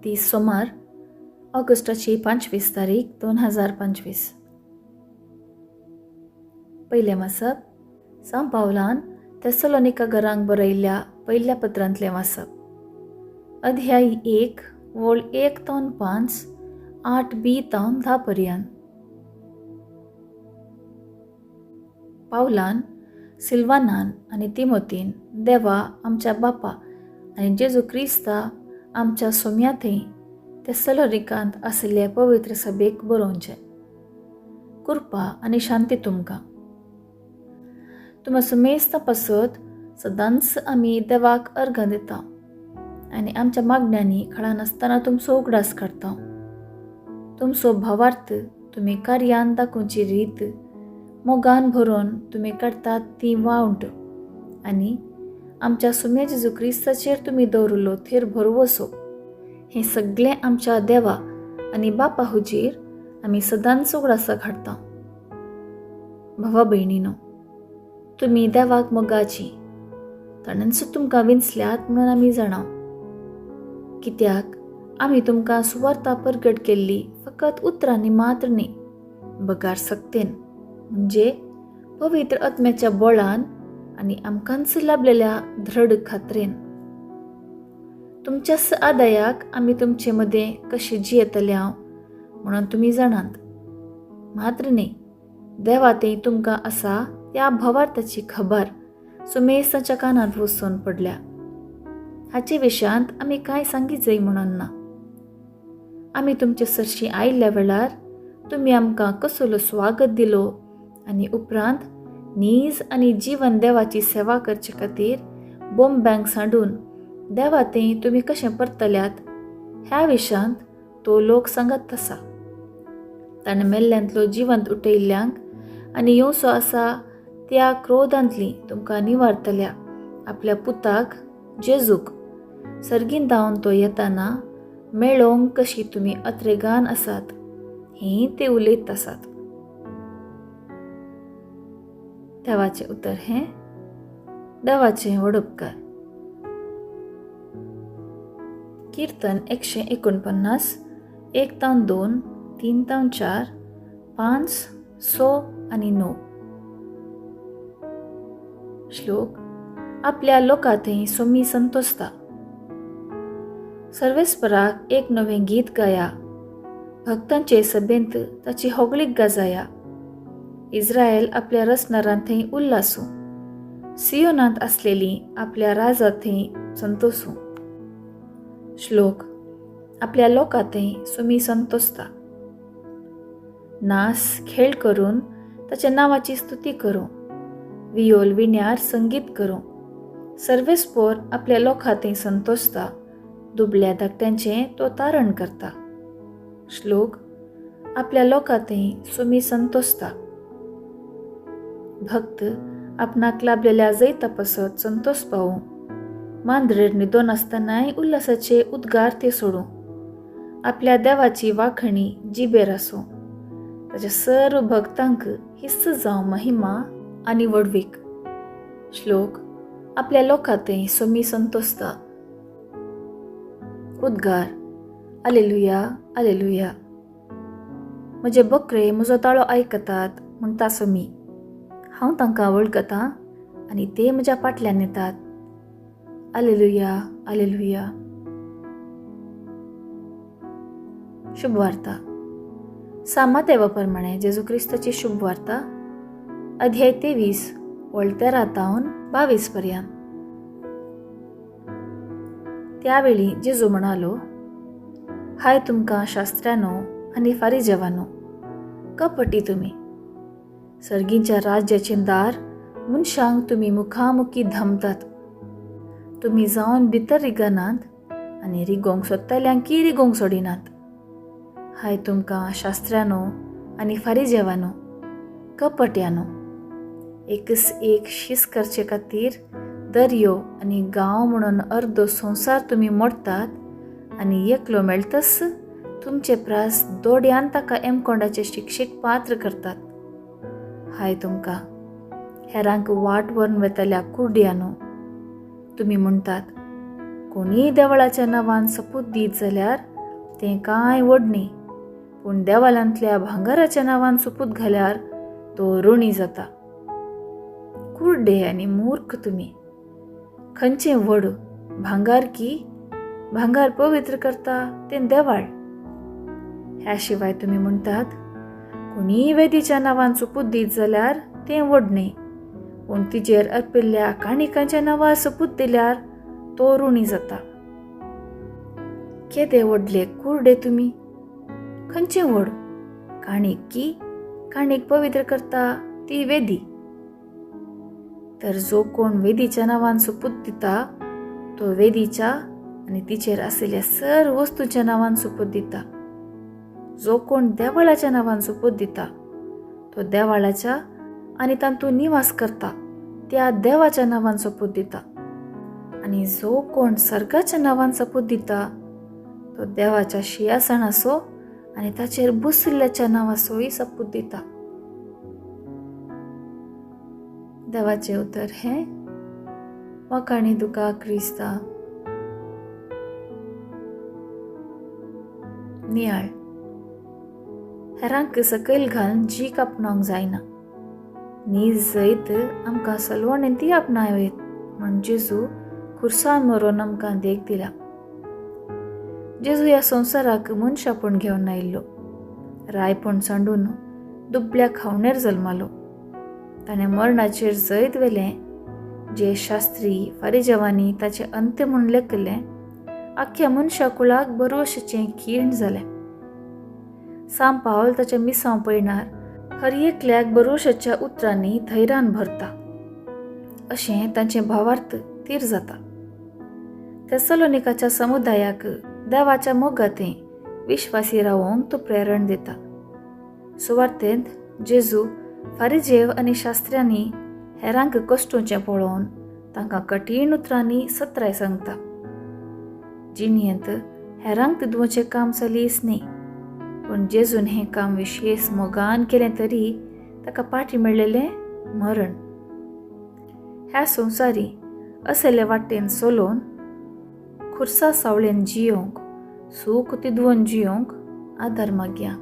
30 सोमार ऑगस्टाची 25 तारीख 2025. पहिले वाचप सांत पावलान थेसलोनिकांक बरयल्ल्या पयल्या पत्रांतलें वाचप. अध्याय 1 वोळ 1 ते 5 8b ते 10 पर्यंत. पावलान सिल्वानान आनी तिमोथीन देवा आमच्या बापा आनी जेजू क्रिस्ता आमच्या सोम्या थंय थेसलोनिकांत आशिल्ले पवित्र सभेक बरोवचें. कृपा आनी शांती तुमकां. तुमचो मेस्त तपासत सदांच आमी देवाक अर्घ दिता आनी आमच्या मागण्यांनी खळा नासतना तुमचो उगडास करता. तुमचो भावार्थ तुमी कार्यान दाखोवची रीत मोगान भरून तुमी काडटात ती वावंट आनी आमच्या सुम्या जेजू क्रिस्ताचेर तुमी दवरलो थेर भरवसो. हें सगळें आमच्या देवा आनी बापा हुजीर आमी सदांच उगडासा हाडटा. भावा भयणीनो, तुमी देवाक मोगाची ताणेंच तुमकां विंचल्यात म्हणून आमी जाणाव. कित्याक आमी तुमकां सुवार्ता परगट केल्ली फकत उतरांनी मात्र न्ही, बगार सक्तेन म्हणजे पवित्र आत्म्याच्या बळान आनी आमकांच लाभलेल्या दृढ खात्रेन. तुमच्याच आदायाक आमी तुमचे मदें कशें जियेतले म्हणून तुमी जाणात. मात्र न्ही, देवा तें तुमकां आसा त्या भावार्थाची खबर सुमेसाच्या कानांत वचून पडल्या. हाचे विशयांत आमी कांय सांगीचय म्हणून ना. आमी तुमचे सरशी आयिल्ल्या वेळार तुमी आमकां कसलो स्वागत दिलो आनी उपरांत नीज आनी जीवन देवाची सेवा करचे खातीर बोंब्यांक सांडून देवा तें तुमी कशें परतल्यात ह्या विशयांत तो लोक सांगत आसा. ताणें मेल्ल्यांतलो जिवंत उठयल्ल्यांक आनी येवचो आसा त्या क्रोधांतली तुमकां निवारतल्या आपल्या पुताक जेजूक सर्गीन धांवन तो येताना मेळोवंक कशी तुमी अत्रेगान आसात हें ते उलयत आसात. देवाचें उतर हें देवाचें वडपकार. कीर्तन 149 1 ते 2 3 ते 4 5 6 आनी 9. श्लोक. आपल्या लोकांतय सोमी संतोसता. सर्वेस्पराक एक नवें गीत गाया. भक्तांचे सभेंत ताची होगळीक गाजाया. इस्रायल आपल्या रसनारांत थंय उल्हासूं. सियोनांत आसलेली आपल्या राजा थंय संतोसूं. श्लोक. आपल्या लोकांतय सोमी संतोसता. नास खेळ करून ताच्या नांवाची स्तुती करूं. वियोल विण्यार संगीत करूं. सर्वेस्पोर आपल्या लोकांतय संतोसता. दुबळ्या धाकट्यांचें तो तारण करता. श्लोक. आपल्या लोकांतय सोमी संतोसता. भक्त आपणाक लाभलेल्या जै तपासत संतोष पावूं. मांद्रेर न्हिदोन आसतनाय उल्हासाचे उद्गार ते सोडूं. आपल्या देवाची वाखणी जिबेर आसूं. ताच्या सर्व भक्तांक हिस्स जावं महिमा आनी वडवीक. श्लोक. आपल्या लोकांतय सोमी संतोसता. उद्गार. आलेलुया आलेलुया. म्हजे बकरे म्हजो ताळो आयकतात म्हणटा सोमी. हांव तांकां वळखतां आनी ते म्हज्या फाटल्यान येतात. आलेलुया आलेलुया. शुभ वार्ता. सामातेवा प्रमाणे जेजू क्रिस्ताची शुभ वार्ता. अध्याय 23 वोळ 13 ते 22 पर्यंत. त्यावेळी जेजू म्हणालो, हाय तुमकां शास्त्रांनो आनी फारिजेवांनो, कपटी तुमी. सर्गीच्या राज्याचें दार मनशांक तुमी मुखामुखी धांपतात. तुमी जावन भितर रिगनात आनी रिगोंक सोदतल्यांकी रिगोंक सोडिनात. हाय तुमकां शास्त्रांनो आनी फारिजेवांनो, कपट्यांनो. एकच एक शीस करचे खातीर दर्यो आनी गांव म्हणून अर्दो संवसार तुमी मोडटात आनी एकलो मेळटस तुमचे प्रास दोड्यान ताका एमकोंडाचे शिक्षेक पात्र करतात. हाय तुमकां हेरांक वाट व्हरून वेतल्या कुर्ड्यांनो. तुमी म्हणटात, कोणीय देवळाच्या नांवान सपूत दीत जाल्यार तें कांय व्हड न्ही, पूण देवाल्यांतल्या भांगाराच्या नांवान सोपूत घाल्यार तो ऋणी जाता. कुर्डे आनी मूर्ख तुमी. खंयचें व्हड, भांगार की भांगार पवित्र करता तें देवाळ? ह्या शिवाय तुमी म्हणटात, कोणीय वेदीच्या नांवान सोपूत दीत जाल्यार तें व्हड न्ही, पूण तिचेर अर्पिल्ल्या काणिकांच्या नांवार सोपूत दिल्यार तो ऋणी जाता. केदे व्हडले कुर्डे तुमी. खंयचें व्हड, काणीक की काणीक पवित्र करता ती वेदी? तर जो कोण वेदीच्या नांवान सोपूत दिता तो वेदीच्या आनी तिचेर आशिल्ल्या सर्व वस्तूच्या नांवान सोपूत दिता. जो कोण देवाळाच्या नांवान सोपूत दिता तो देवाळाच्या आनी तातूंत निवास करता त्या देवाच्या नांवान सोपूत दिता. आनी जो कोण सर्गाच्या नांवान सोपूत दिता तो देवाच्या सिंहासनाचो आनी ताचेर बशिल्ल्याच्या नांवाचोय सोपूत दिता. देवाचें उतर हें. वखाणी तुका क्रिस्ता. नियाळ. हेरांक सकयल घालन जीक आपणावंक जायना. नीज जैत आमकां सलवणेन ती आपणायत म्हण जेजू खुर्सान मरोन आमकां देख दिला. जेजू ह्या संवसाराक मनशापण घेवन आयिल्लो. रायपण सांडून दुबल्या खावणेर जल्मालो. ताणें मरणाचेर जैत वेलें जे शास्त्री फारिजेवांनी ताचे अंत्य म्हूण लेखलें. आख्ख्या मनशा कुळाक बरोवशेचें खीण जालें. सांब पावल ताच्या मिसांव पळयणार हर एकल्याक बरोवशेच्या उतरांनी धैर्यान भरता. अशें तांचें भावार्थ तीर जाता. थेसलोनिकाच्या समुदायाक देवाच्या मोगातें विश्वासी रावोंक तो प्रेरण दिता. सुवार्थेंत जेजू फारिजेव आनी शास्त्र्यांनी हेरांक कश्टोवचें पळोवन तांकां कठीण उतरांनी सत्राय सांगता. जिणेंत हेरांक तिदवचें काम सलीस न्ही, पूण जेजून हें काम विशेष मोगान केलें तरी ताका पाटी मेळिल्लें मरण. ह्या संवसारी असले वाटेन चलोवन खुर्सा सावळेन जियोंक, सूख तिदवून जियोंक आदार मागया.